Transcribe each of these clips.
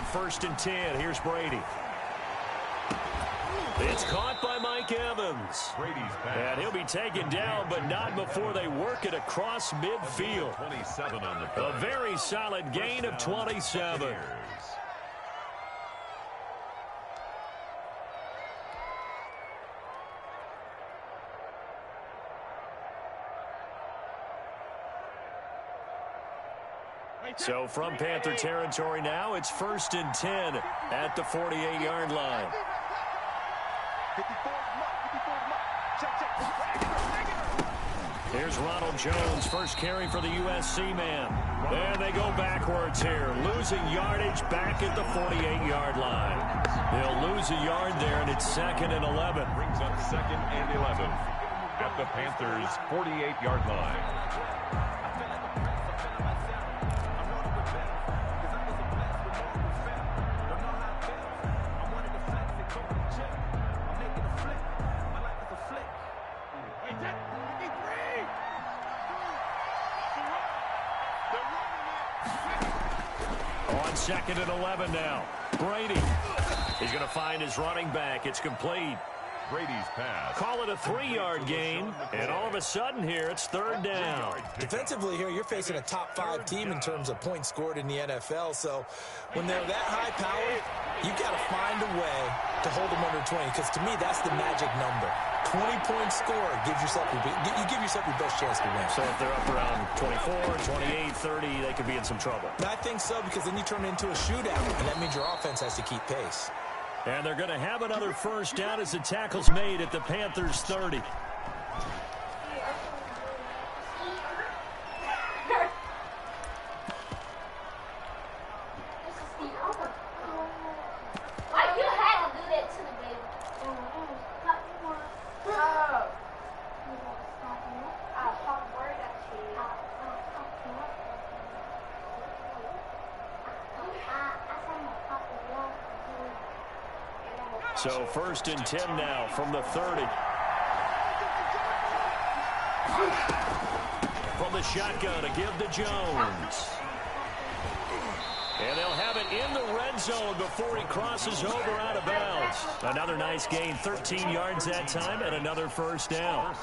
first and 10. Here's Brady. It's caught by Mike Evans. And he'll be taken down, but not before they work it across midfield. 27 on the A very solid gain of 27. So from Panther territory now, it's first and 10 at the 48-yard line. Here's Ronald Jones, first carry for the USC man. And they go backwards here, losing yardage back at the 48-yard line. They'll lose a yard there, and it's second and 11. Brings up second and 11 at the Panthers' 48-yard line. Second and 11 now. Brady. He's going to find his running back. It's complete. Brady's pass. Call it a 3-yard gain, and all of a sudden here, it's third down. Defensively here, you're facing a top-5 team in terms of points scored in the NFL, so when they're that high powered, you've got to find a way to hold them under 20, because to me, that's the magic number. 20-point score gives yourself you give yourself your best chance to win. So if they're up around 24, 28, 30, they could be in some trouble. I think so, because then you turn it into a shootout, and that means your offense has to keep pace. And they're going to have another first down as the tackle's made at the Panthers' 30. So first and 10 now from the 30. From the shotgun to give to Jones. And they'll have it in the red zone before he crosses over out of bounds. Another nice gain, 13 yards that time, and another first down.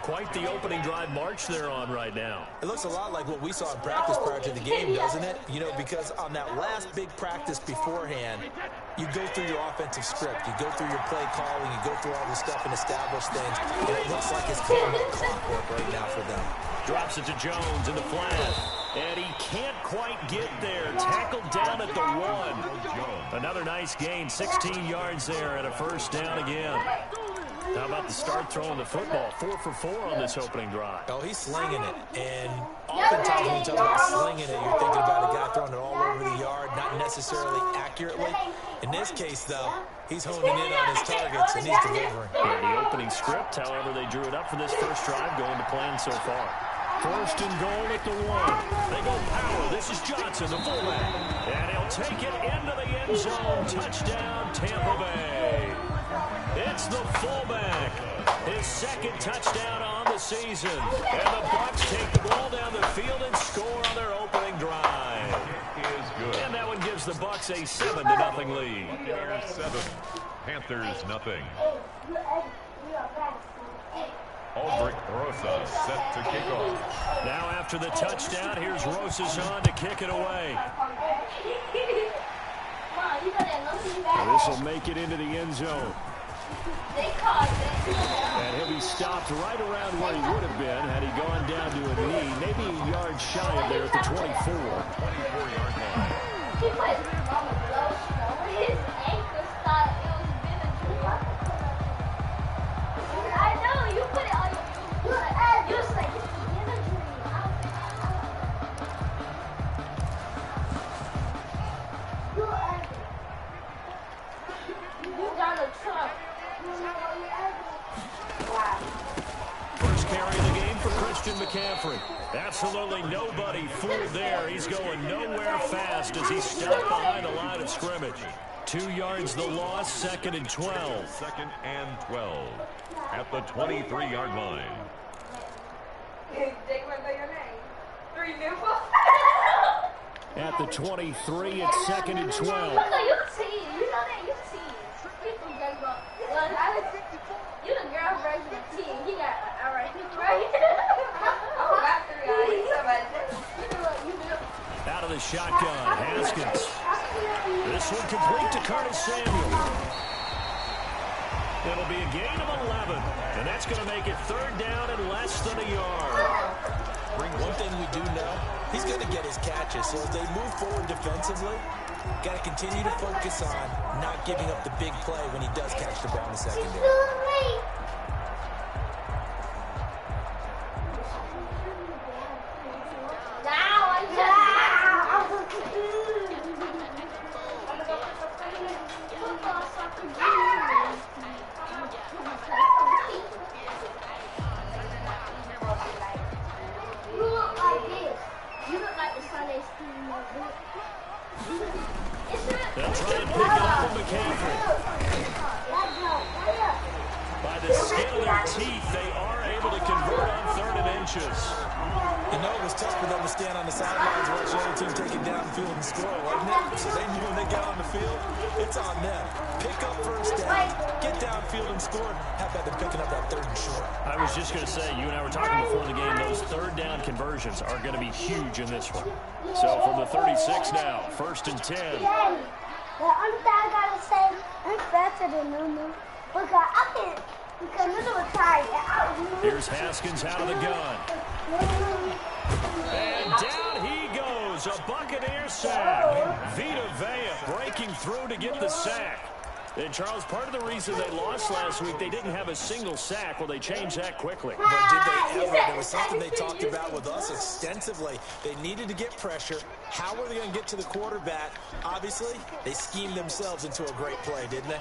Quite the opening drive march they're on right now. It looks a lot like what we saw in practice prior to the game, doesn't it? You know, because on that last big practice beforehand, you go through your offensive script, you go through your play calling, you go through all this stuff and establish things, and it looks like it's coming like clockwork right now for them. Drops it to Jones in the flat, and he can't quite get there. Tackled down at the 1. Another nice gain, 16 yards there, and a first down again. How about the start throwing the football? 4 for 4 on this opening drive. Oh, he's slinging it. And oftentimes when you talk about slinging it, you're thinking about a guy throwing it all over the yard, not necessarily accurately. In this case, though, he's honing in on his targets, and he's delivering. Yeah, the opening script, however, they drew it up for this first drive, going to plan so far. First and goal at the 1. They go power. This is Johnson, the fullback. And he'll take it into the end zone. Touchdown, Tampa Bay. It's the fullback. His second touchdown on the season. And the Bucs take the ball down the field and score on their opening drive. It is good. And that one gives the Bucs a 7-0 lead. Buccaneers 7, Panthers nothing. Aldrich Rosas set to kick off. Now after the touchdown, here's Rosas on to kick it away. This will make it into the end zone. And he'll be stopped right around where he would have been had he gone down to a knee, maybe a yard shy of there at the 24. 24-yard line. First carry of the game for Christian McCaffrey. Absolutely nobody fooled there. He's going nowhere fast as he's stopped behind the line of scrimmage. 2 yards the loss, second and 12. Second and 12 at the 23-yard line. At the 23, it's 2nd and 12. You know that? You see. People just go, you the girl version of T. He got all right. Oh, got 3 eyes. Out of the shotgun, Haskins. This one complete to Curtis Samuel. It'll be a gain of 11, and that's going to make it 3rd down and less than a yard. One thing we do know, he's going to get his catches. So as they move forward defensively, got to continue to focus on not giving up the big play when he does catch the ball in the secondary. They'll try and pick it up from McCaffrey. By the skin of their teeth, they are able to convert on 3rd and inches. You know, it was tough for them to stand on the sidelines watch the other team take it downfield and score, wasn't it? So they knew when they got on the field, it's on them. Pick up 1st down, get downfield and score. How about them picking up that 3rd and short? I was just going to say, you and I were talking before the game, those 3rd down conversions are going to be huge in this one. So from the 36 now, 1st and 10. The only thing I gotta say, I'm faster than Nunu. Because Nunu was tired. Here's Haskins out of the gun. And down he goes. A Buccaneer sack. Vita Vea breaking through to get the sack. And, Charles, part of the reason they lost last week, they didn't have a single sack. Well, they changed that quickly. But did they ever? There was something they talked about with us extensively. They needed to get pressure. How were they going to get to the quarterback? Obviously, they schemed themselves into a great play, didn't they?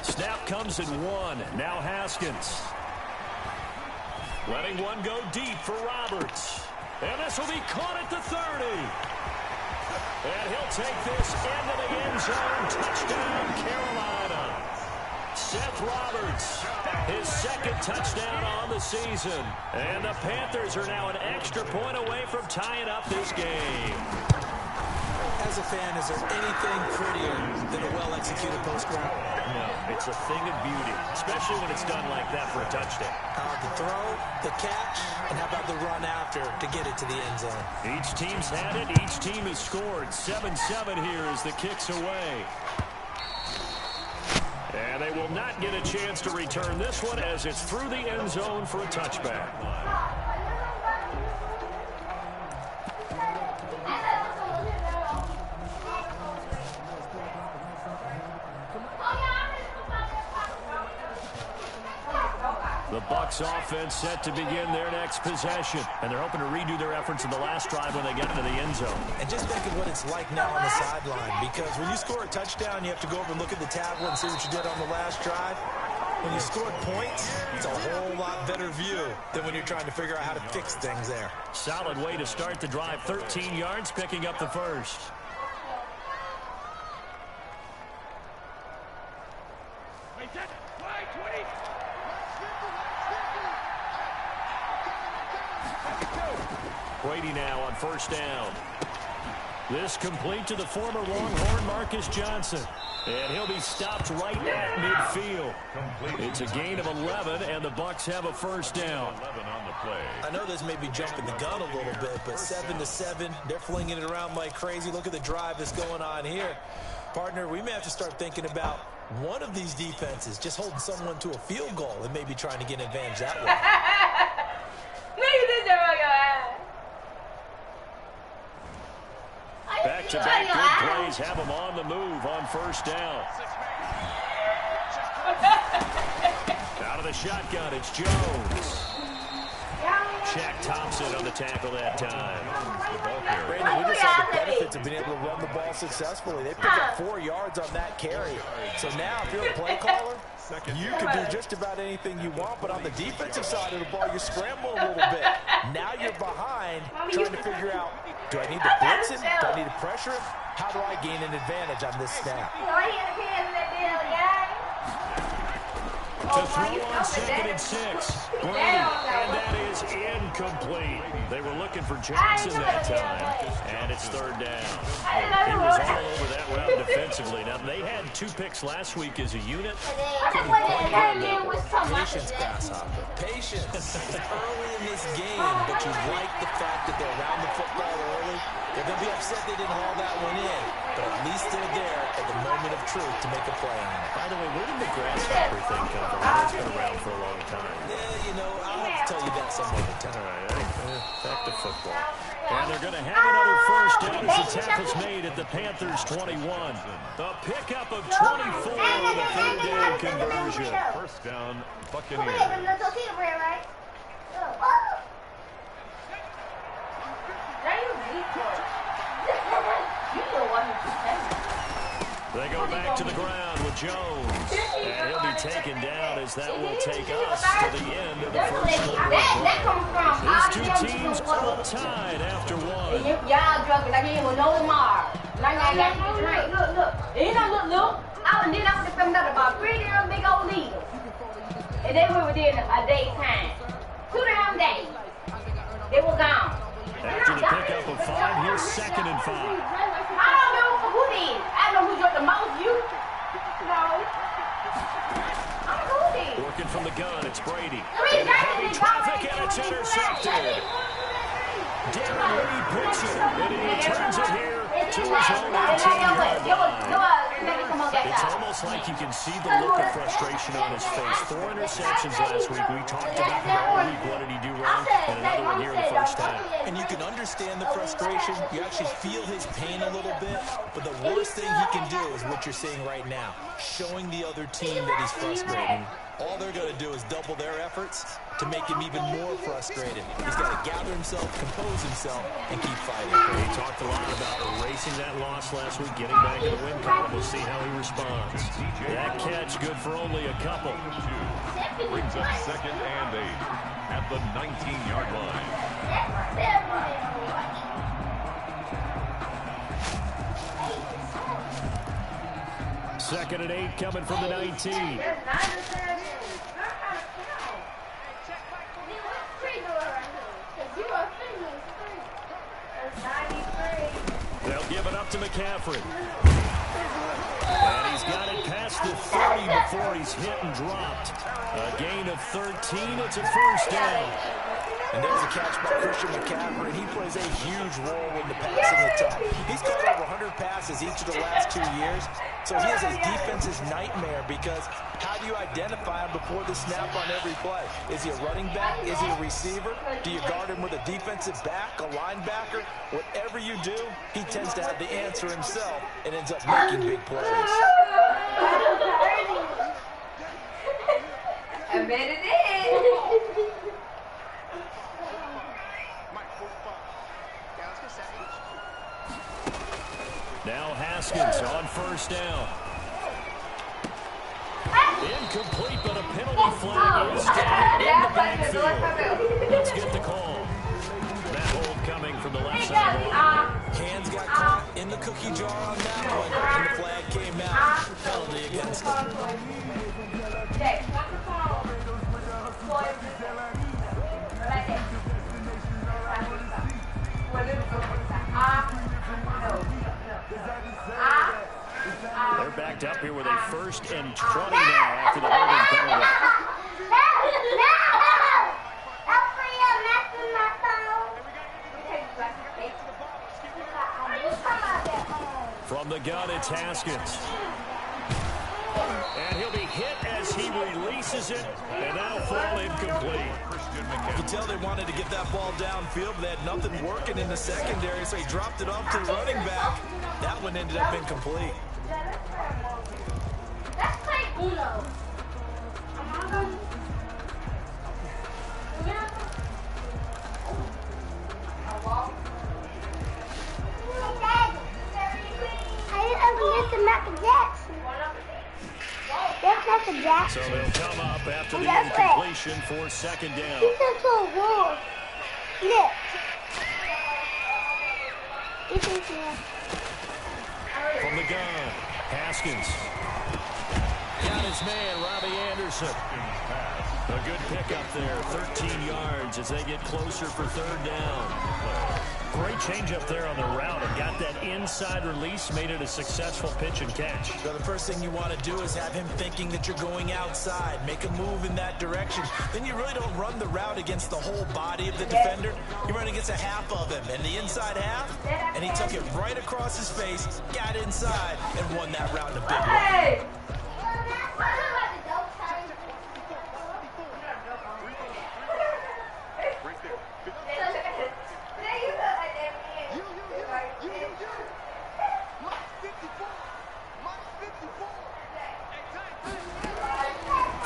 Snap comes in 1. Now Haskins. Letting one go deep for Roberts. And this will be caught at the 30. And he'll take this into the end zone. Touchdown, Carolina. Seth Roberts, his 2nd touchdown on the season. And the Panthers are now an extra point away from tying up this game. As a fan, is there anything prettier than a well-executed post route? No, it's a thing of beauty, especially when it's done like that for a touchdown. The throw, the catch, and how about the run after to get it to the end zone? Each team's had it. Each team has scored. 7-7 here as the kick's away. And they will not get a chance to return this one as it's through the end zone for a touchback. The Bucs offense set to begin their next possession. And they're hoping to redo their efforts in the last drive when they get into the end zone. And just think of what it's like now on the sideline. Because when you score a touchdown, you have to go over and look at the tablet and see what you did on the last drive. When you scored points, it's a whole lot better view than when you're trying to figure out how to fix things there. Solid way to start the drive. 13 yards, picking up the first. Brady now on 1st down. This complete to the former Longhorn Marcus Johnson. And he'll be stopped right at midfield. It's a gain of 11, and the Bucs have a 1st down. 11 on the play. I know this may be jumping the gun a little bit, but 7-7, they're flinging it around like crazy. Look at the drive that's going on here. Partner, we may have to start thinking about one of these defenses just holding someone to a field goal and maybe trying to get an advantage that way. Back-to-back good plays have them on the move on 1st down. Out of the shotgun, it's Jones. Shaq Thompson on the tackle that time. Brandon, we just saw the benefits of being able to run the ball successfully. They picked up 4 yards on that carry. So now, if you're a play caller, you can do just about anything you want, but on the defensive side of the ball, you scramble a little bit. Now you're behind, trying to figure out, do I need to blitz him? Do I need to pressure him? How do I gain an advantage on this snap? To throw on 2nd and 6. Brady, and that is incomplete. They were looking for Johnson that time, and it's 3rd down. He was all over that route defensively. Now, they had 2 picks last week as a unit. Couldn't quite grab that one. Patience, grasshopper. Patience. It's early in this game, but you like the fact that they're around the football early. They're going to be upset they didn't haul that one in, but at least they're there at the moment of truth to make a play on it. By the way, where did the grasshopper thing come from? It's been around for a long time. Yeah, you know, I'll have to tell you that some other time. All right, back to football. And they're going to have another first down as the tackle's made at the Panthers' 21. The pickup of 24 on the 3rd down conversion. First down, Buccaneers. They go back to the ground with Jones. And he'll be taken down as that will take us to the end of the first quarter. These 2 teams all tied after 1. Y'all drunk like you ain't with no tomorrow. Like I got you drink. Look. You know, look. I was with them about 3 damn big old leaders. And they were within a day's time. 2 damn days. They were gone. After the pickup of 5, here's 2nd and 5. I don't know who did. I know who drunk the most. You? No. I don't know who did. Working from the gun, it's Brady. In heavy traffic, and it's intercepted. Darren Reed picks it, and he returns it here to his own 18-yard line. It's almost like you can see the look of frustration on his face. 4 interceptions last week. We talked about him all week. What did he do wrong? And another one here in the first half. And you can understand the frustration. You actually feel his pain a little bit. But the worst thing he can do is what you're seeing right now, showing the other team that he's frustrated. All they're going to do is double their efforts to make him even more frustrated. He's got to gather himself, compose himself, and keep fighting. He talked a lot about erasing that loss last week, getting back in the win column. We'll see how he responds. That catch good for only a couple. Brings up 2nd and 8 at the 19-yard line. Second and 8 coming from the 19. They'll give it up to McCaffrey. And he's got it past the 30 before he's hit and dropped. A gain of 13. It's a first down. And there's a catch by Christian McCaffrey, and he plays a huge role in the passing attack. He's caught over 100 passes each of the last 2 years, so he is his defense's nightmare because how do you identify him before the snap on every play? Is he a running back? Is he a receiver? Do you guard him with a defensive back, a linebacker? Whatever you do, he tends to have the answer himself and ends up making big plays. I bet it is. Now Haskins on first down. Incomplete, but a penalty flag is down in the backfield. Let's get the call. That hold coming from the left side of the line. Hands got caught in the cookie jar on that one, and the flag came out. Penalty against him. They're backed up here with a 1st and 20 now after the holding penalty. From the gun, it's Haskins. And he'll be hit as he releases it, and that'll fall incomplete. You can tell they wanted to get that ball downfield, but they had nothing working in the secondary, so he dropped it off to the running back. That one ended up incomplete. That's like Uno. So they'll come up after the incompletion for 2nd down. From the gun, Haskins. Got his man, Robbie Anderson. A good pickup there, 13 yards as they get closer for third down. Great change up there on the route and got that inside release, made it a successful pitch and catch. So the first thing you want to do is have him thinking that you're going outside. Make a move in that direction. Then you really don't run the route against the whole body of the defender. You run against a half of him, and the inside half, and he took it right across his face, got inside, and won that route in a big way.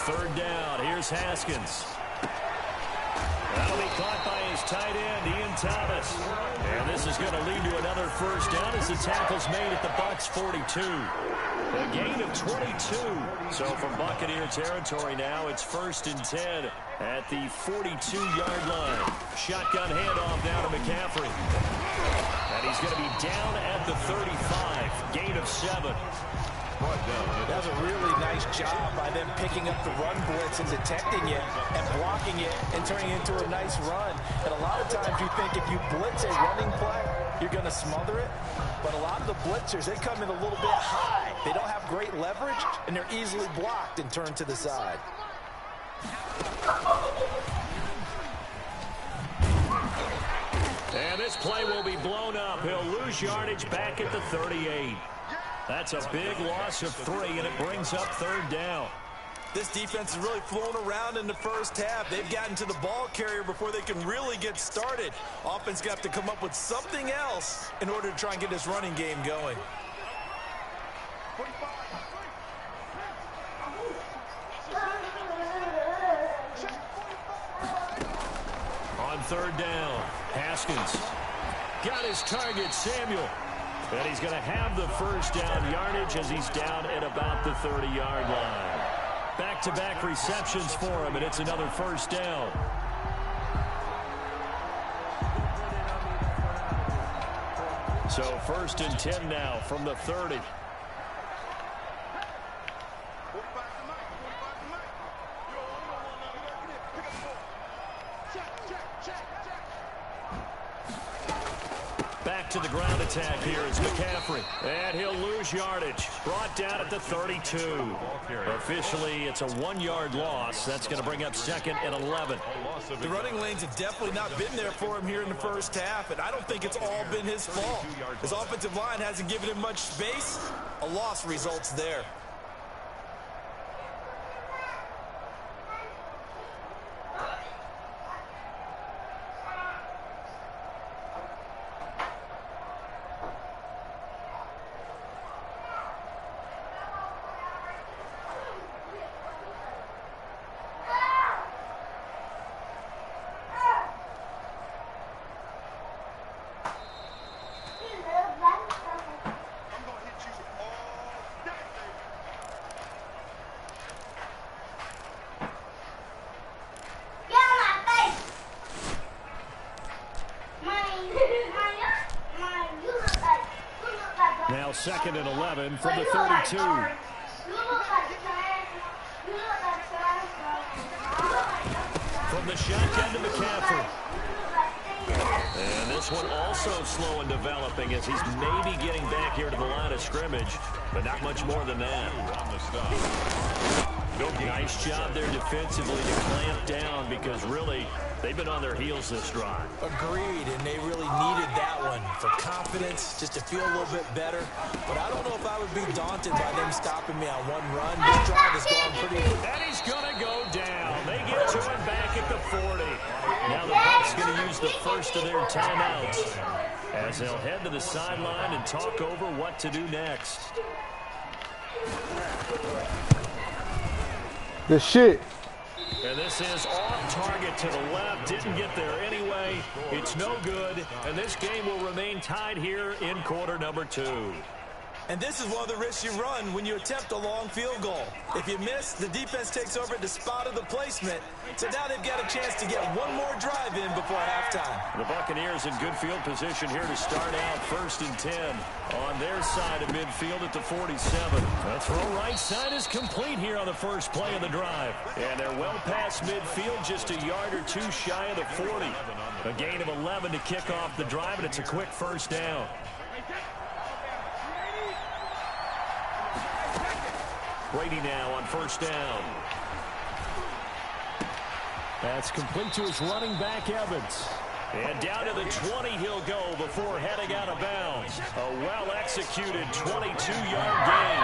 Third down, here's Haskins. That'll be caught by his tight end, Ian Thomas. And this is going to lead to another first down as the tackle's made at the Bucs 42. A gain of 22. So from Buccaneer territory now, it's 1st and 10 at the 42-yard line. Shotgun handoff down to McCaffrey. And he's going to be down at the 35. Gain of 7. That was a really nice job by them picking up the run blitz and detecting it and blocking it and turning it into a nice run. And a lot of times you think if you blitz a running play, you're going to smother it. But a lot of the blitzers, they come in a little bit high. They don't have great leverage, and they're easily blocked and turned to the side. And this play will be blown up. He'll lose yardage back at the 38. That's a big loss of 3, and it brings up third down. This defense has really flown around in the first half. They've gotten to the ball carrier before they can really get started. Offense got to come up with something else in order to try and get this running game going. On third down, Haskins got his target, Samuel. And he's going to have the first down yardage as he's down at about the 30-yard line. Back-to-back receptions for him, and it's another first down. So 1st and 10 now from the 30. Back to the ground attack here is McCaffrey. And he'll lose yardage. Brought down at the 32. Officially, it's a 1-yard loss. That's going to bring up 2nd and 11. The running lanes have definitely not been there for him here in the first half, and I don't think it's all been his fault. His offensive line hasn't given him much space. A loss results there. Now 2nd and 11 from the 32. From the shotgun to McCaffrey. And this one also slow in developing as he's maybe getting back here to the line of scrimmage, but not much more than that. Nice job there defensively to clamp down because really they've been on their heels this drive. Agreed, and they really needed that one for confidence, just to feel a little bit better. But I don't know if I would be daunted by them stopping me on one run. This drive has gone pretty good. And he's going to go down. They get to him back at the 40. Now the Bucs going to use the first of their timeouts as they'll head to the sideline and talk over what to do next. The shit. And this is off target to the left. Didn't get there anyway. It's no good. And this game will remain tied here in quarter number 2. And this is one of the risks you run when you attempt a long field goal. If you miss, the defense takes over at the spot of the placement. So now they've got a chance to get one more drive in before halftime. The Buccaneers in good field position here to start out 1st and 10 on their side of midfield at the 47. The throw right side is complete here on the first play of the drive. And they're well past midfield, just a yard or two shy of the 40. A gain of 11 to kick off the drive, and it's a quick first down. Brady now on first down. That's complete to his running back, Evans. And down to the 20 he'll go before heading out of bounds. A well-executed 22-yard gain.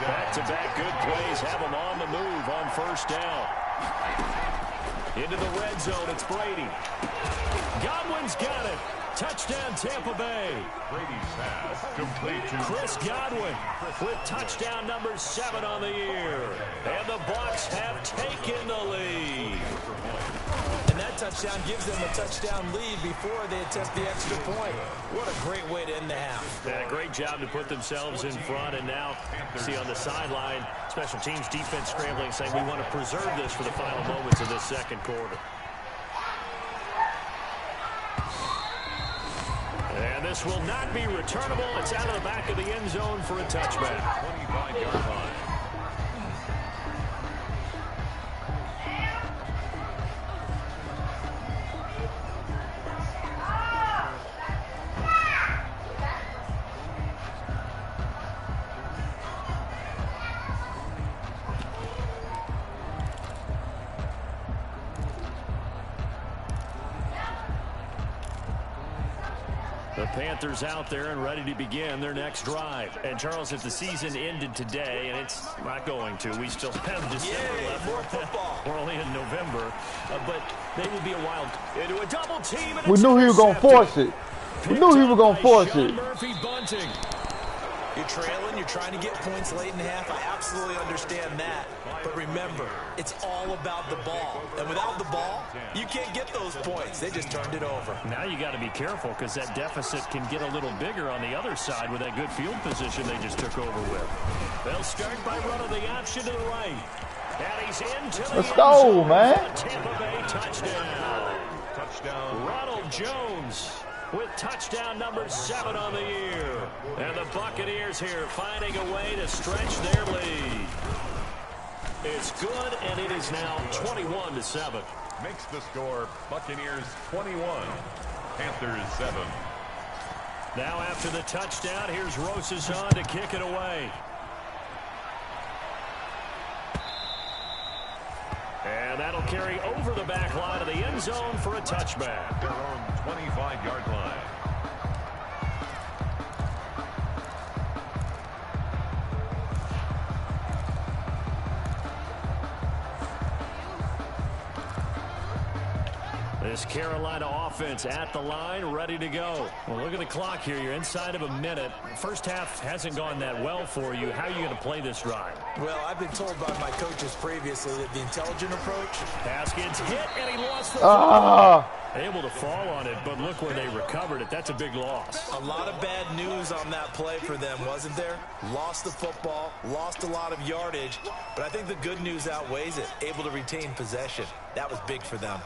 Back-to-back good plays have him on the move on first down. Into the red zone, it's Brady. Godwin's got it. Touchdown, Tampa Bay. Brady's pass complete to Chris Godwin with touchdown number 7 on the year. And the Bucs have taken the lead. And that touchdown gives them a touchdown lead before they attempt the extra point. What a great way to end the half. Yeah, great job to put themselves in front. And now, see on the sideline, special teams defense scrambling, saying we want to preserve this for the final moments of this second quarter. And this will not be returnable. It's out of the back of the end zone for a touchback. 25-yard line. The Panthers out there and ready to begin their next drive. And, Charles, if the season ended today, and it's not going to, we still have December left. More football. We're only in November. But they would be a wild into a double team. And we knew he was going to force it. We knew he was going to force it. Murphy bunting. You're trailing, you're trying to get points late in the half. I absolutely understand that. But remember, it's all about the ball. And without the ball, you can't get those points. They just turned it over. Now you got to be careful because that deficit can get a little bigger on the other side with that good field position they just took over with. They'll start by running the option to the right. And he's into the Let's go, man. Tampa Bay touchdown. Touchdown. Ronald Jones with touchdown number 7 on the year. And the Buccaneers here finding a way to stretch their lead. It's good, and it is now 21-7. Makes the score Buccaneers 21, Panthers 7. Now after the touchdown, here's Rosas on to kick it away. And that'll carry over the back line of the end zone for a touchback. Their own 25-yard line. This Carolina offense at the line, ready to go. Well, look at the clock here. You're inside of a minute. First half hasn't gone that well for you. How are you going to play this drive? Well, I've been told by my coaches previously that the intelligent approach. Haskins hit, and he lost the ball. Able to fall on it, but look where they recovered it. That's a big loss. A lot of bad news on that play for them, wasn't there? Lost the football, lost a lot of yardage, but I think the good news outweighs it. Able to retain possession. That was big for them.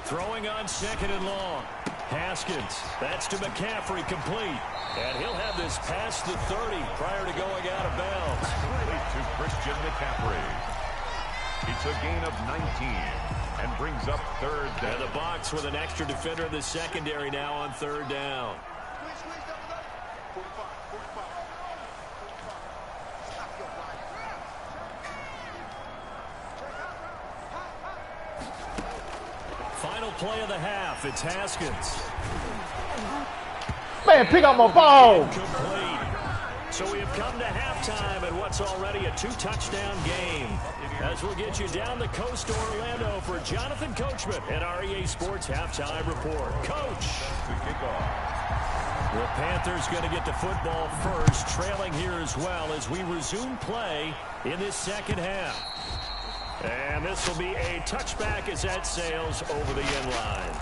Throwing on 2nd and long. Haskins. That's to McCaffrey, complete. And he'll have this past the 30 prior to going out of bounds. Complete to Christian McCaffrey. It's a gain of 19 and brings up 3rd down. And the Bucs with an extra defender in the secondary now on 3rd down. Final play of the half. It's Haskins. Man, pick up my ball. Complete. So we have come to halftime in what's already a 2-touchdown game. As we'll get you down the coast to Orlando for Jonathan Coachman at our EA Sports Halftime Report. Coach. The Panthers going to get the football first, trailing here as well as we resume play in this second half. And this will be a touchback as that sails over the end line.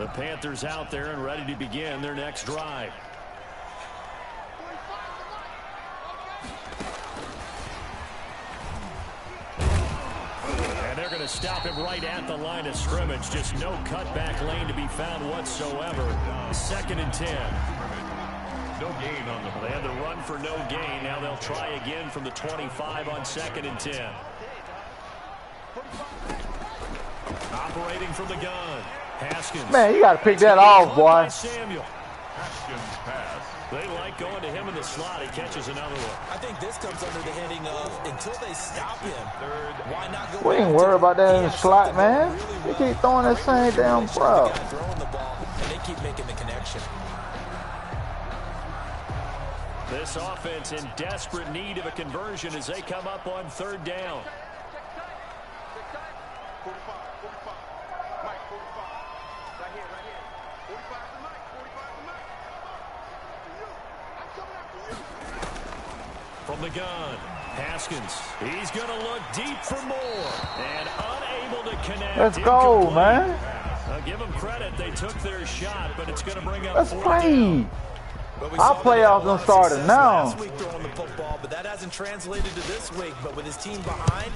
The Panthers out there and ready to begin their next drive. And they're going to stop him right at the line of scrimmage. Just no cutback lane to be found whatsoever. 2nd and 10. No gain on the play. They had the run for no gain. Now they'll try again from the 25 on 2nd and 10. Operating from the gun. Haskins. Man, you got to pick that off, boy. Samuel. Haskins pass. They like going to him in the slot. He catches another one. I think this comes under the heading of until they stop him. Why not go? We ain't worried about that in the slot, man. They keep throwing that same damn bro. Throwing the ball, and they keep making the connection. This offense in desperate need of a conversion as they come up on 3rd down. From the gun, Haskins. He's going to look deep for more. And unable to connect. Let's go, man. I'll give them credit. They took their shot, but it's going to bring up Let's 4th play. down. Our playoffs done started now. Last week throwing the football, but that hasn't translated to this week. But with his team behind,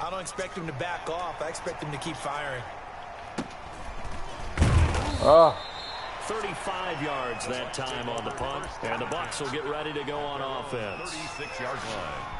I don't expect him to back off. I expect him to keep firing. 35 yards that time on the punt. And the Bucs will get ready to go on offense. 36-yard line.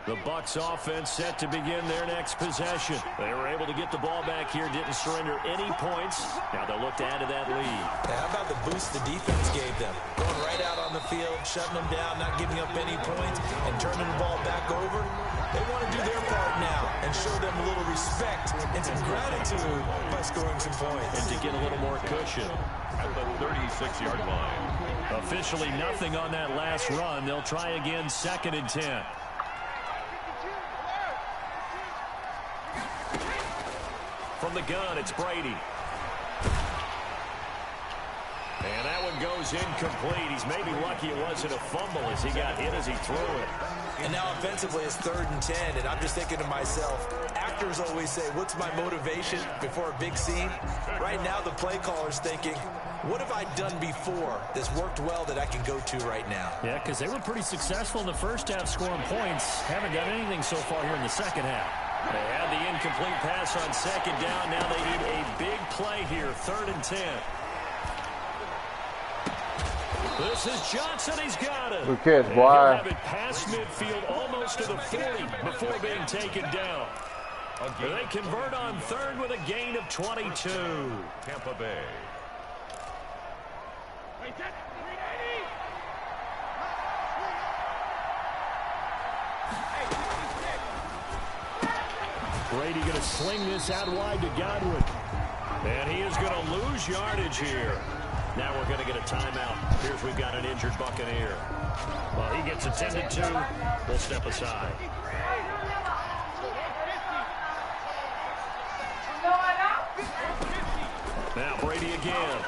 The Bucs offense set to begin their next possession. They were able to get the ball back here, didn't surrender any points. Now they'll look to add to that lead. How about the boost the defense gave them? Going right out on the field, shutting them down, not giving up any points, and turning the ball back over. They want to do their part now and show them a little respect and some gratitude by scoring some points. And to get a little more cushion. At the 36-yard line. Officially nothing on that last run. They'll try again 2nd and 10. From the gun, it's Brady. And that one goes incomplete. He's maybe lucky it wasn't a fumble as he got hit as he threw it. And now offensively it's 3rd and 10, and I'm just thinking to myself, actors always say, what's my motivation before a big scene? Right now the play caller's thinking, what have I done before that's worked well that I can go to right now? Yeah, because they were pretty successful in the first half scoring points. Haven't done anything so far here in the second half. They had the incomplete pass on 2nd down. Now they need a big play here, 3rd and 10. This is Johnson. He's got it. Good catch, And boy. he'll have it past midfield almost to the 40 before being taken down. They convert on 3rd with a gain of 22. Tampa Bay. Brady going to sling this out wide to Godwin. And he is going to lose yardage here. Now we're going to get a timeout. Here's we've got an injured Buccaneer. Well, he gets attended to. We'll step aside. Now Brady again.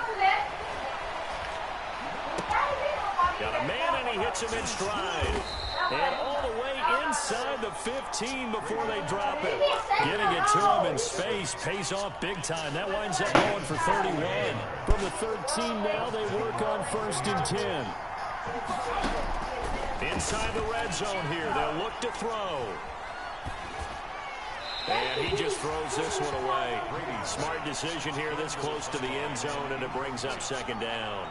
Got a man and he hits him in stride. And all the way inside the 15 before they drop it. Getting it to him in space pays off big time. That winds up going for 31. From the 13 now, they work on 1st and 10. Inside the red zone here, they'll look to throw. And he just throws this one away. Smart decision here this close to the end zone, and it brings up 2nd down.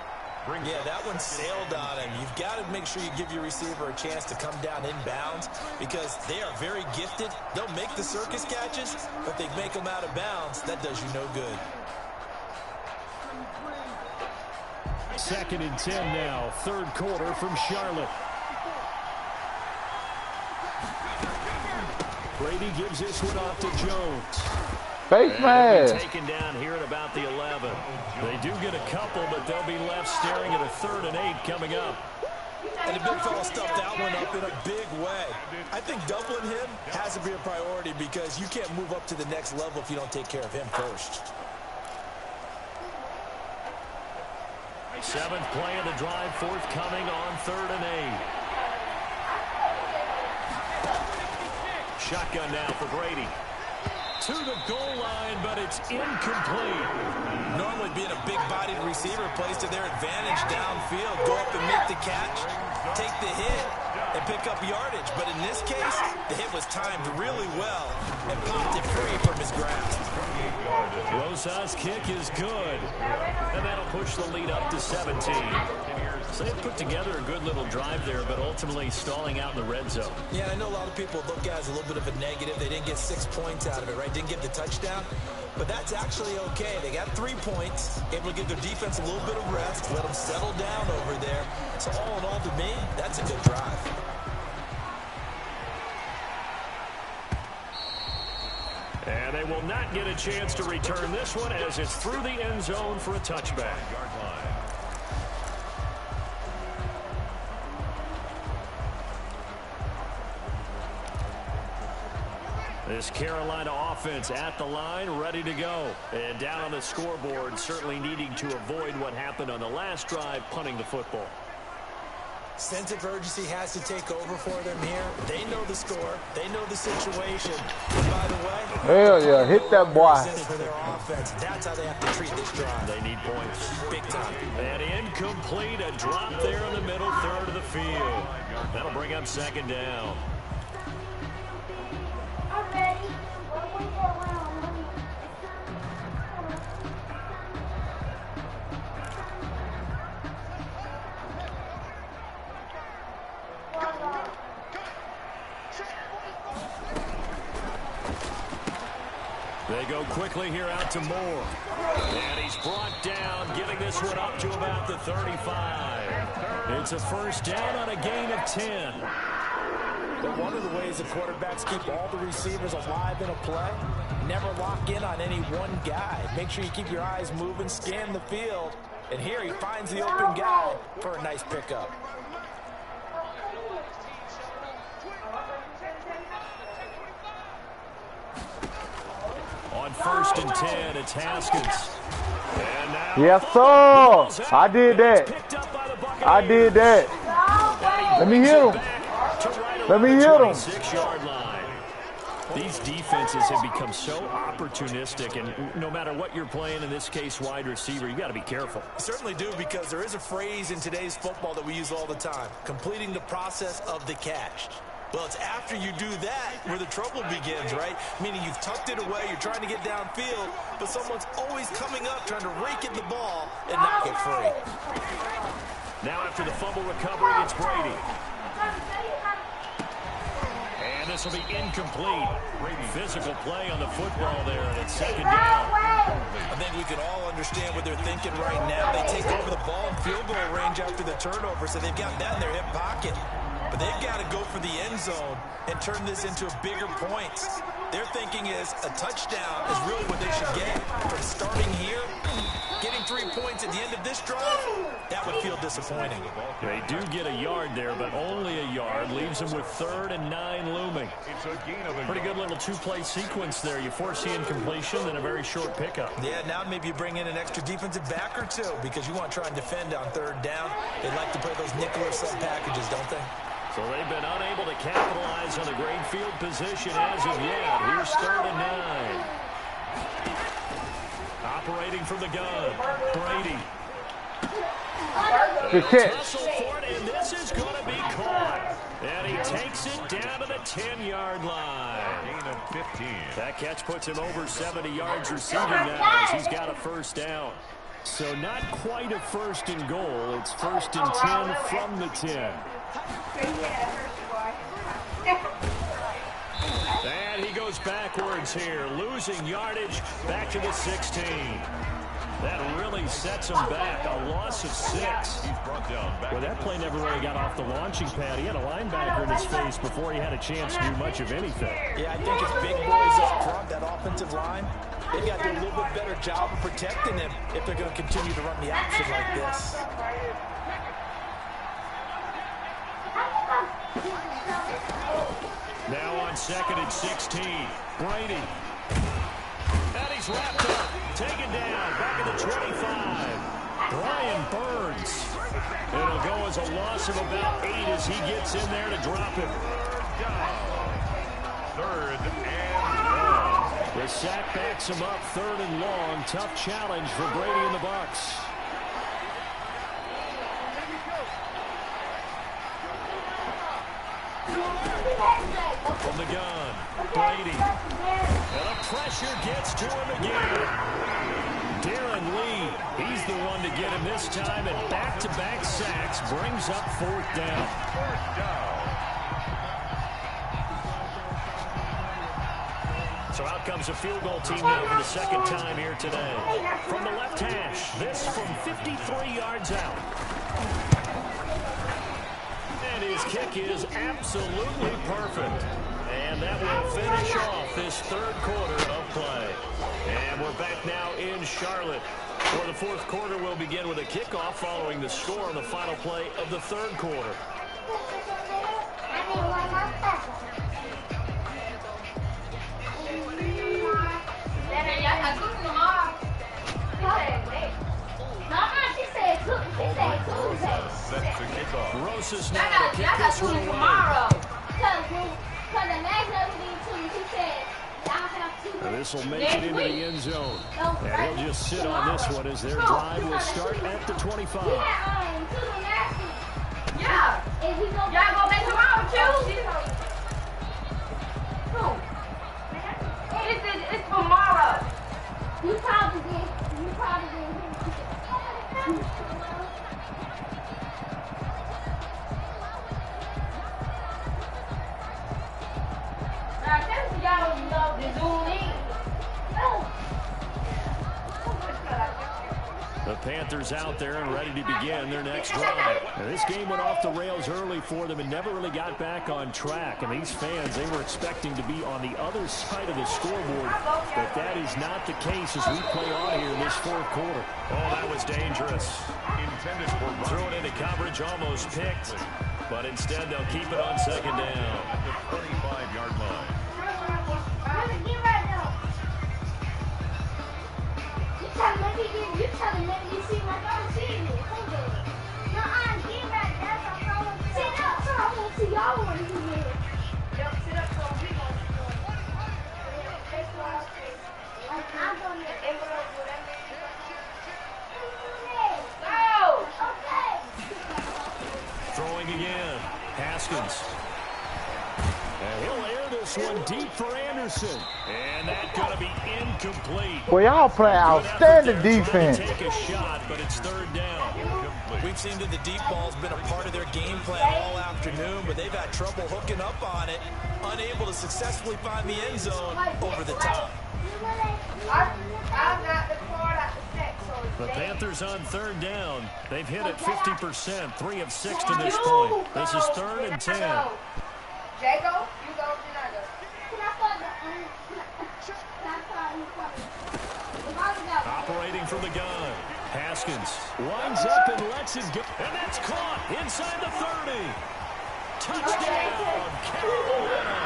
Yeah, that one sailed on him. You've got to make sure you give your receiver a chance to come down inbounds because they are very gifted. They'll make the circus catches, but they make them out of bounds. That does you no good. 2nd and 10 now, 3rd quarter from Charlotte. Brady gives this one off to Jones. Face mask. Taken down here at about the 11. They do get a couple, but they'll be left staring at a 3rd and 8 coming up. And the big fella stuffed that one up in a big way. I think doubling him has to be a priority because you can't move up to the next level if you don't take care of him first. 7th play of the drive, forthcoming on 3rd and 8. Shotgun now for Brady. To the goal line, but it's incomplete. Normally being a big-bodied receiver plays to their advantage downfield. Go up and make the catch, take the hit, and pick up yardage. But in this case, the hit was timed really well and popped it free from his grasp. Rosas' kick is good. And that'll push the lead up to 17. So they put together a good little drive there, but ultimately stalling out in the red zone. Yeah, I know a lot of people look at it as a little bit of a negative. They didn't get 6 points out of it, right? Didn't get the touchdown. But that's actually okay. They got 3 points, able to give their defense a little bit of rest, let them settle down over there. So all in all, to me, that's a good drive. And they will not get a chance to return this one as it's through the end zone for a touchback. This Carolina offense at the line, ready to go. And down on the scoreboard, certainly needing to avoid what happened on the last drive, punting the football. Sense of urgency has to take over for them here. They know the score. They know the situation. And by the way, hell yeah, hit that boy. For their offense, that's how they have to treat this drive. They need points. Big time. And incomplete, a drop there in the middle third of the field. That'll bring up second down. I'm ready. They go quickly here out to Moore. And he's brought down, getting this one up to about the 35. It's a first down on a gain of 10. But one of the ways the quarterbacks keep all the receivers alive in a play, never lock in on any one guy. Make sure you keep your eyes moving, scan the field. And here he finds the open guy for a nice pickup. On first and 10, it's Haskins. And now Yes, sir. I did that. I did that. Let me hit him. Let me hit him. 26-yard line. These defenses have become so opportunistic, and no matter what you're playing, in this case wide receiver, you got to be careful. You certainly do, because there is a phrase in today's football that we use all the time: completing the process of the catch. Well, it's after you do that where the trouble begins, right? Meaning you've tucked it away, you're trying to get downfield, but someone's always coming up trying to rake at the ball and knock it free. Now after the fumble recovery, it's Brady. And this will be incomplete. Physical play on the football there, and it's second down. I think we can all understand what they're thinking right now. They take over the ball in field goal range after the turnover, so they've got that in their hip pocket. But they've got to go for the end zone and turn this into bigger points. Their thinking is a touchdown is really what they should get. From starting here, getting 3 points at the end of this drive, that would feel disappointing. They do get a yard there, but only a yard. Leaves them with 3rd and 9 looming. Pretty good little two-play sequence there. You force the incompletion, then a very short pickup. Yeah, now maybe you bring in an extra defensive back or two because you want to try and defend on 3rd down. They like to play those nickel or sub packages, don't they? So they've been unable to capitalize on the great field position as of yet. Here's 3rd and 9. Operating from the gun, Brady. Good catch. Tussle for it, and this is going to be caught. And he takes it down to the 10-yard line. Gain of 15. That catch puts him over 70 yards receiving now as he's got a first down. So not quite a 1st and goal. It's 1st and 10 from the 10. And he goes backwards here, losing yardage back to the 16. That really sets him back. A loss of 6. He's brought down back. Well, that play never really got off the launching pad. He had a linebacker in his face before he had a chance to do much of anything. Yeah, I think it's big boys up front, that offensive line. They've got to do a little bit better job of protecting him if they're going to continue to run the option like this. Now on 2nd and 16, Brady. And he's wrapped up, taken down, back at the 25. Brian Burns. It'll go as a loss of about 8 as he gets in there to drop him. 3rd and 1. The sack backs him up 3rd and long. Tough challenge for Brady and the Bucs. From the gun, Brady. And the pressure gets to him again. Darren Lee, he's the one to get him this time, and back-to-back sacks brings up 4th down. 4th down. So out comes a field goal team now for the 2nd time here today. From the left hash, this from 53 yards out. And his kick is absolutely perfect. And that will finish off this 3rd quarter of play. And we're back now in Charlotte, where the 4th quarter will begin with a kickoff following the score on the final play of the 3rd quarter. Set to kick off. Rosas now to kick this one away. This will make it into the end zone. And he'll just sit on this one as their drive will start at the 25. Yeah. Y'all gonna make tomorrow too? It's tomorrow. You probably did. The Panthers out there and ready to begin their next drive. Now, this game went off the rails early for them and never really got back on track. And these fans, they were expecting to be on the other side of the scoreboard. But that is not the case as we play on here in this 4th quarter. Oh, that was dangerous. Intended for Threw it into coverage, almost picked. But instead, they'll keep it on 2nd down. at the 25-yard line. You tell me, let me see my phone. See me. Hold on. No, I'm getting back. That's our phone. Sit up, so I won't see y'all when you get it. Yep, sit up, so we won't see you. I'm going to envelope whatever. Go! Okay. Throwing again. Haskins. And he'll air this one deep for Anderson. And that's going to be incomplete. Well, y'all play outstanding defense. Take a shot, but it's 3rd down. We've seen that the deep ball's been a part of their game plan all afternoon, but they've had trouble hooking up on it, unable to successfully find the end zone over the top. The Panthers on 3rd down. They've hit it 50%, 3 of 6 to this point. This is 3rd and 10. Jago, you go, Janago. Operating from the gun. Haskins winds up and lets it go. And that's caught inside the 30. Touchdown, Carolina.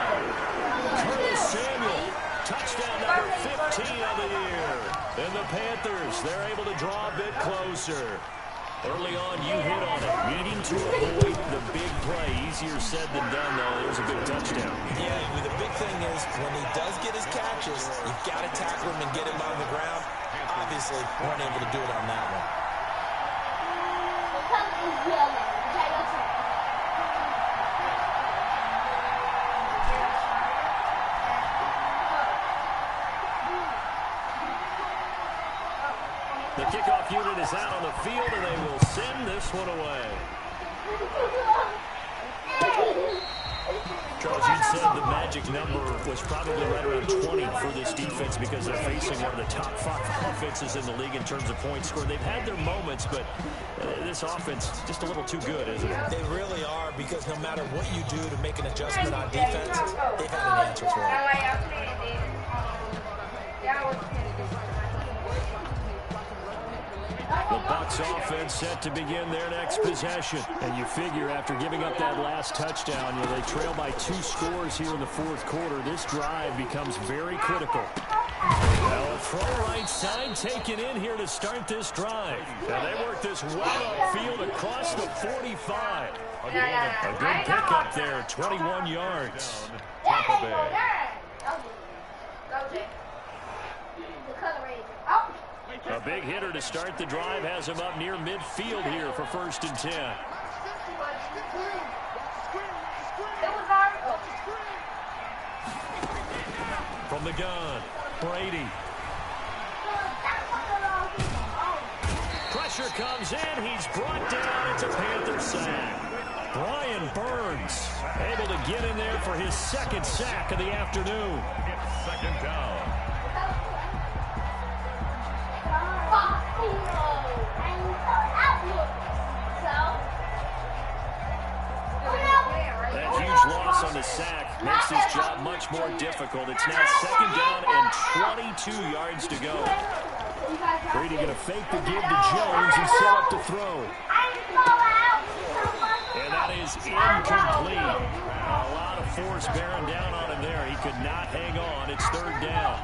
Curtis Samuel. Touchdown number 15 of the year. And the Panthers, they're able to draw a bit closer. Early on, you hit on it. Needing to avoid the big play. Easier said than done, though. There's a big touchdown. Yeah, the big thing is when he does get his catches, you've got to tackle him and get him on the ground. Obviously, weren't able to do it on that one. The kickoff unit is out on the field, and they will send this one away. Charles, you said the magic number was probably right around 20 for this defense because they're facing one of the top 5 offenses in the league in terms of points scored. They've had their moments, but this offense just a little too good, isn't it? They really are, because no matter what you do to make an adjustment on defense, they've had an answer for it. The Bucs offense set to begin their next possession. And you figure after giving up that last touchdown, they trail by 2 scores here in the 4th quarter. This drive becomes very critical. Now a throw right side taken in here to start this drive. And they work this well upfield across the 45. A good pickup there, 21 yards. Tampa Bay. A big hitter to start the drive has him up near midfield here for 1st and 10. From the gun, Brady. Pressure comes in. He's brought down. It's a Panther sack. Brian Burns able to get in there for his 2nd sack of the afternoon. It's 2nd down. That huge loss on the sack makes his job much more difficult. It's now 2nd down and 22 yards to go. Brady going to fake the give to Jones and set up to throw. And that is incomplete. A lot of force bearing down on him there. He could not hang on. It's 3rd down.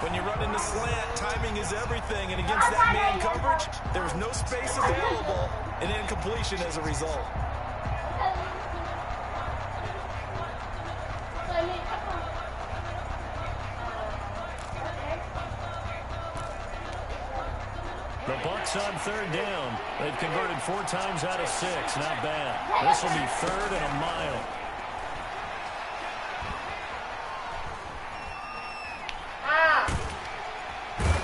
When you run in the slant, timing is everything. And against that man coverage, there's no space available. An incompletion as a result. The Bucs on 3rd down. They've converted 4 times out of 6. Not bad. This will be 3rd and a mile.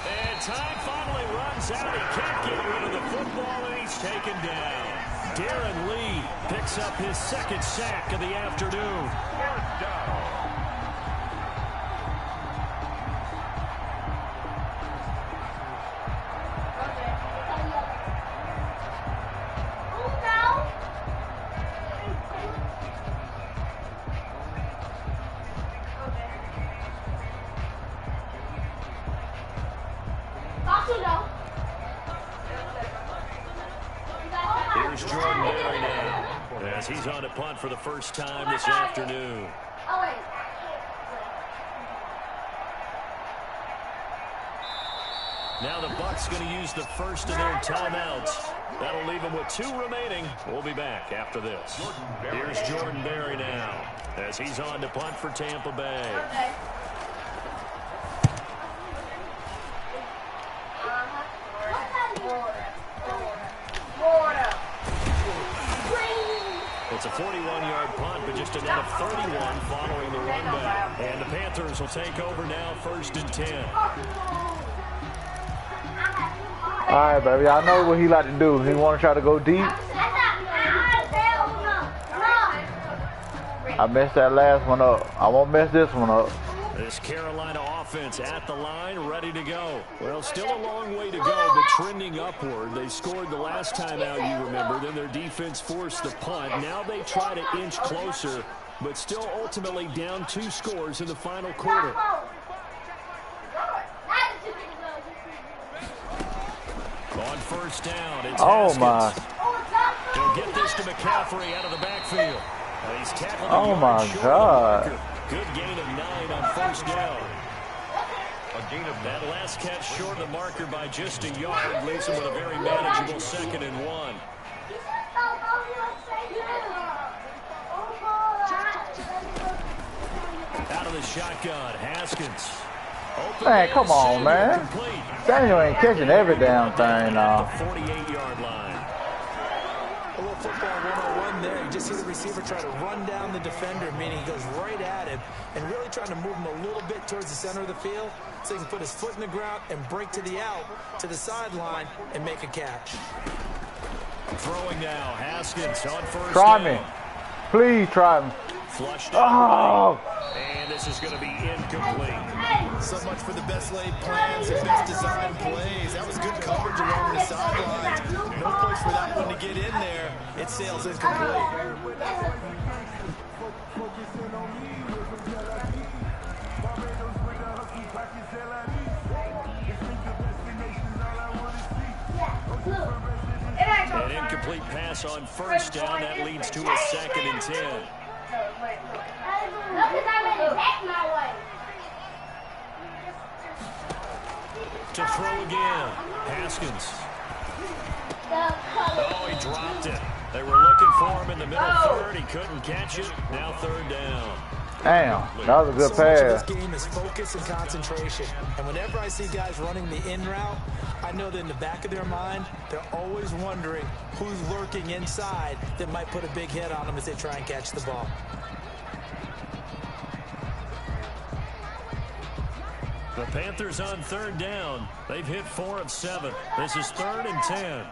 And time finally runs out. He can't get rid of the football, and he's taken down. Darren Lee picks up his 2nd sack of the afternoon. 4th down. Here's Jordan Berry now, as he's on to punt for the 1st time this afternoon. Now the Bucs going to use the 1st of their timeouts. That'll leave them with 2 remaining. We'll be back after this. Here's Jordan Berry now, as he's on to punt for Tampa Bay. It's a 41-yard punt, but just a net of 31 following the run back. And the Panthers will take over now, 1st and 10. All right, baby. I know what he like to do. He want to try to go deep. I messed that last one up. I won't mess this one up. This Carolina offense at the line, ready to go. Well, still a long way to go, but trending upward. They scored the last time out, you remember. Then their defense forced the punt. Now they try to inch closer, but still ultimately down 2 scores in the final quarter. On 1st down, it's Haskins. He'll get this to McCaffrey out of the backfield. He's tackled oh, my God. Good gain of 9 on 1st down. A gain of that last catch short of the marker by just a yard leaves him with a very manageable 2nd and 1. Out of the shotgun, Haskins. Man, come on, man. Daniel ain't catching every damn thing now. 48-yard line. A little football 101 there. You just see the receiver try to run down the defender, meaning he goes right at him and really trying to move him a little bit towards the center of the field so he can put his foot in the ground and break to the out, to the sideline, and make a catch. Throwing now, Haskins on 1st Try down. me. Please try me. Flushed Oh. and this is going to be incomplete. So much for the best laid plans and best designed plays. That was good coverage along the sidelines. No place for that one to get in there. It sails incomplete. An incomplete pass on 1st down. That leads to a 2nd and 10. To throw again, Haskins. Oh, he dropped it. They were looking for him in the middle 3rd. He couldn't catch it. Now 3rd down. Damn, that was a good So much of this pass. game is focus and concentration. And whenever I see guys running the in route, I know that in the back of their mind, they're always wondering who's lurking inside that might put a big hit on them as they try and catch the ball. The Panthers on 3rd down. They've hit 4 of 7. This is 3rd and 10.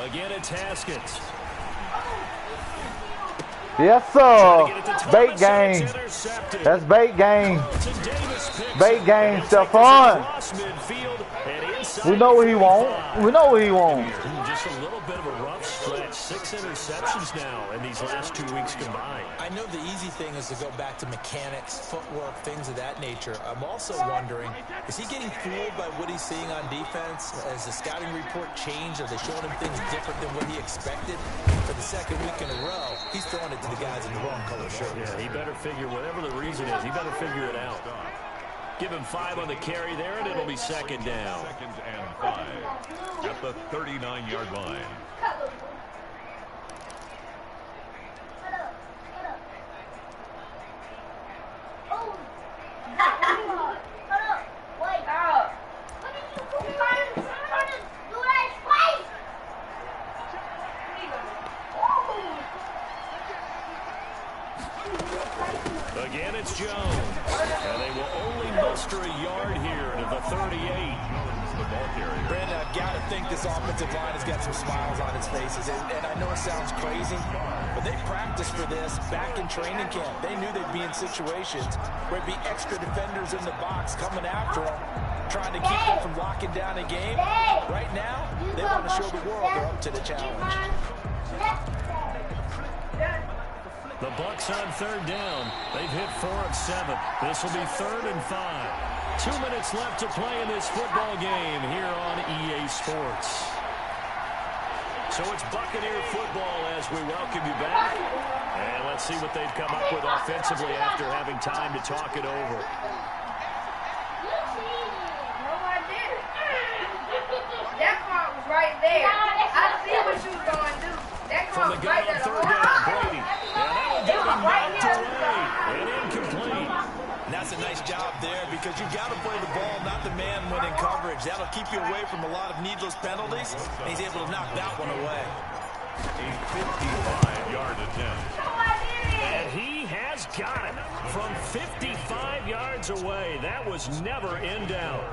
Again, it's Haskins. Yes, sir. Bait game. That's bait game. Bait game, Stephon. We know what he wants. We know what he wants. Just a little bit of a rough stretch. 6 interceptions now in these last 2 weeks combined. I know the easy thing is to go back to mechanics, footwork, things of that nature. I'm also wondering, is he getting fooled by what he's seeing on defense? Has the scouting report changed? Are they showing him things different than what he expected? For the second week in a row, he's throwing it to the guys in the wrong color shirt. Yeah, he better figure, whatever the reason is, he better figure it out. Give him 5 on the carry there, and it'll be 2nd down. 2nd and 5 at the 39-yard line. Again, it's Jones. And they will only muster a yard here to the 38. Brandon, I've got to think this offensive line has got some smiles on its faces. And I know it sounds crazy, but they practiced for this back in training camp. They knew they'd be in situations where it'd be extra defenders in the box coming after them, trying to keep them from locking down a game. Right now, they want to show the world they're up to the challenge. The Bucs on 3rd down. They've hit 4 of 7. This will be 3rd and 5. 2 minutes left to play in this football game here on EA Sports. So it's Buccaneer football as we welcome you back. And let's see what they've come up with offensively after having time to talk it over. That part was right there. I see what you was going to do. That From part the was guy right on there. 3rd down, Brady. And that'll get him knocked away and incomplete. And that's a nice job there because you've got to play the ball, not the man when in coverage. That'll keep you away from a lot of needless penalties, and he's able to knock that one away. A 55-yard attempt. And he has got it from 55 yards away. That was never in doubt.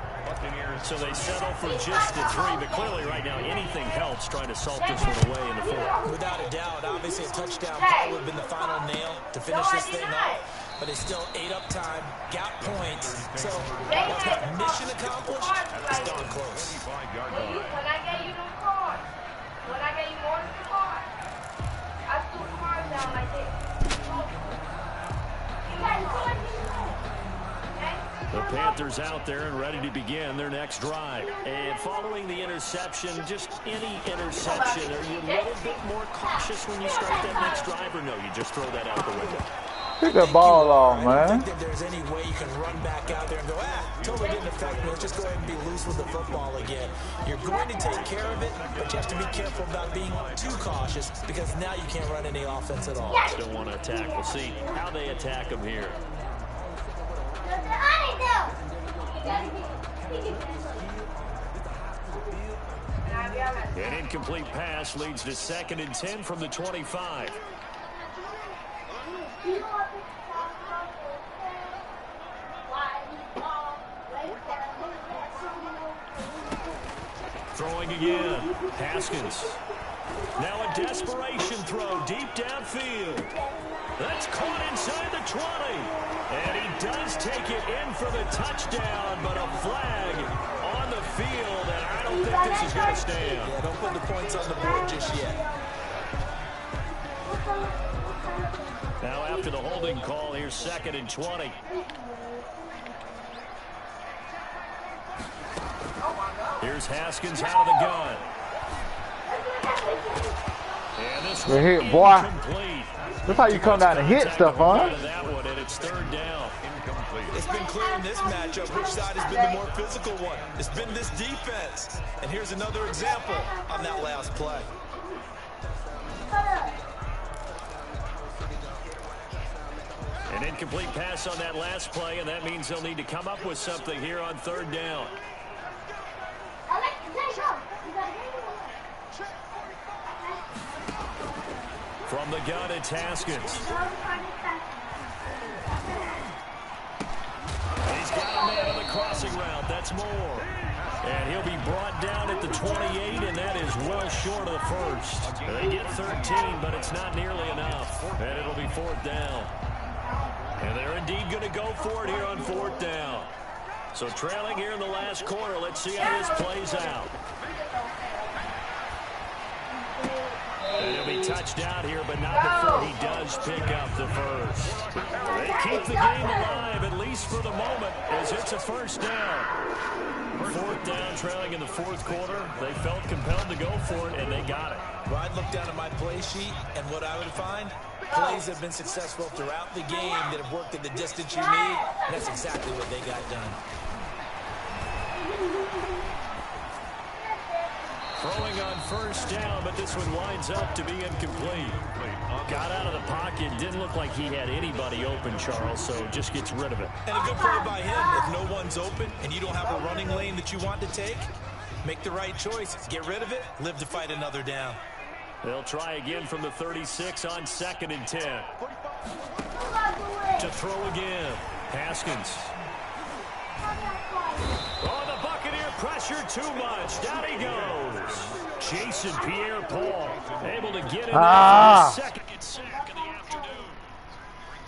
So they settle for just the 3, but clearly right now anything helps trying to salt this one away in the 4th. Without a doubt, obviously a touchdown probably would have been the final nail to finish this thing off. But it's still 8 up time, got points. So what's that mission accomplished? It's darn close. 55-yard line. When I gave you them cards, when I gave you more than the cards, I threw the cards down like this. The Panthers out there and ready to begin their next drive. And following the interception, just any interception, are you a little bit more cautious when you start that next drive, or no, you just throw that out the window? Pick that ball off, I man. don't think that there's any way you can run back out there and go, totally didn't affect me. Let's just go ahead and be loose with the football again. You're going to take care of it, but you have to be careful about being too cautious because now you can't run any offense at all. Still want to attack. We'll see how they attack them here. An incomplete pass leads to 2nd and 10 from the 25. Throwing again. Haskins. Now a desperation throw deep downfield. That's caught inside the 20. And he does take it in for the touchdown, but a flag on the field, and I don't think this is going to stand. Yeah, don't put the points on the board just yet. Now after the holding call, here's 2nd and 20. Here's Haskins out of the gun. And this one hit, boy. incomplete. That's how you come down and hit stuff, huh? That one, and it's third down. Incomplete. It's been clear in this matchup which side has been the more physical one. It's been this defense. And here's another example on that last play. An incomplete pass on that last play, and that means they'll need to come up with something here on third down. From the gun, it's Haskins. He's got a man on the crossing route. That's Moore. And he'll be brought down at the 28, and that is well short of the first. They get 13, but it's not nearly enough. And it'll be fourth down. And they're indeed going to go for it here on fourth down. So trailing here in the last quarter. Let's see how this plays out. And he'll be touched out here, but not before he does pick up the first. They keep the game alive, at least for the moment, as it's a first down. Fourth down, trailing in the fourth quarter. They felt compelled to go for it, and they got it. Well, I'd look down at my play sheet, and what I would find, plays have been successful throughout the game that have worked at the distance you need. And that's exactly what they got done. Throwing on first down, but this one winds up to be incomplete. Got out of the pocket. Didn't look like he had anybody open, Charles, so just gets rid of it. And a good play by him. If no one's open and you don't have a running lane that you want to take, make the right choice. Get rid of it. Live to fight another down. They'll try again from the 36 on 2nd and 10. To throw again. Haskins. Oh, the Buccaneer pressure too much. Down he goes. Jason Pierre-Paul able to get in there for the second and 6.